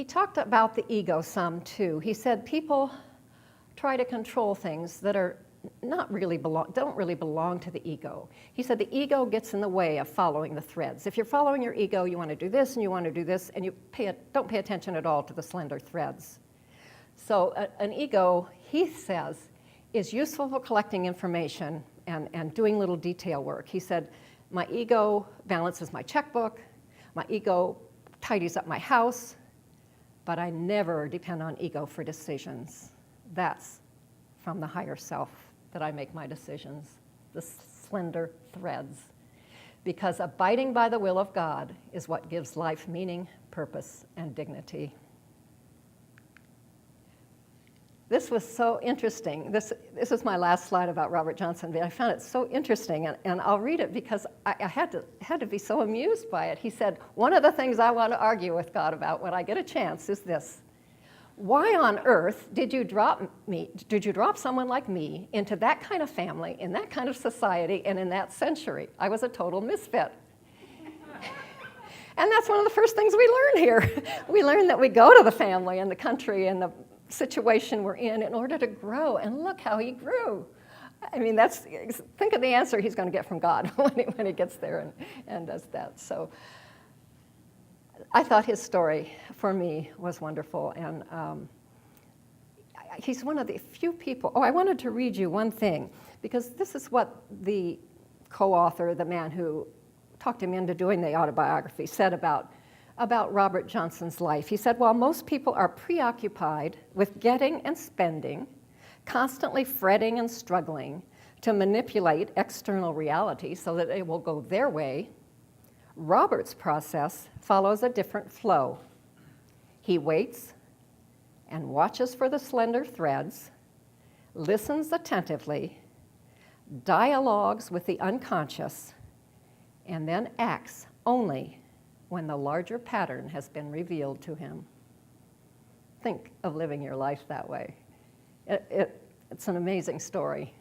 he talked about the ego some too. He said people try to control things that are don't really belong to the ego. He said the ego gets in the way of following the threads. If you're following your ego, you want to do this and you want to do this, and you don't pay attention at all to the slender threads. So an ego, he says, is useful for collecting information and doing little detail work. He said, my ego balances my checkbook, my ego tidies up my house, but I never depend on ego for decisions. That's from the higher self that I make my decisions, the slender threads. Because abiding by the will of God is what gives life meaning, purpose, and dignity. This was so interesting. This is my last slide about Robert Johnson, but I found it so interesting, and I'll read it because I had to be so amused by it. He said, one of the things I want to argue with God about when I get a chance is this: why on earth did you drop someone like me into that kind of family, in that kind of society, and in that century? I was a total misfit. And that's one of the first things we learn here. We learn that we go to the family and the country and the situation we're in order to grow, and look how he grew. I mean, think of the answer he's going to get from God when he gets there and does that. So I thought his story, for me, was wonderful, and he's one of the few people. Oh, I wanted to read you one thing, because this is what the co-author, the man who talked him into doing the autobiography, said about Robert Johnson's life. He said, while most people are preoccupied with getting and spending, constantly fretting and struggling to manipulate external reality so that it will go their way, Robert's process follows a different flow. He waits and watches for the slender threads, listens attentively, dialogues with the unconscious, and then acts only when the larger pattern has been revealed to him. Think of living your life that way. It's an amazing story.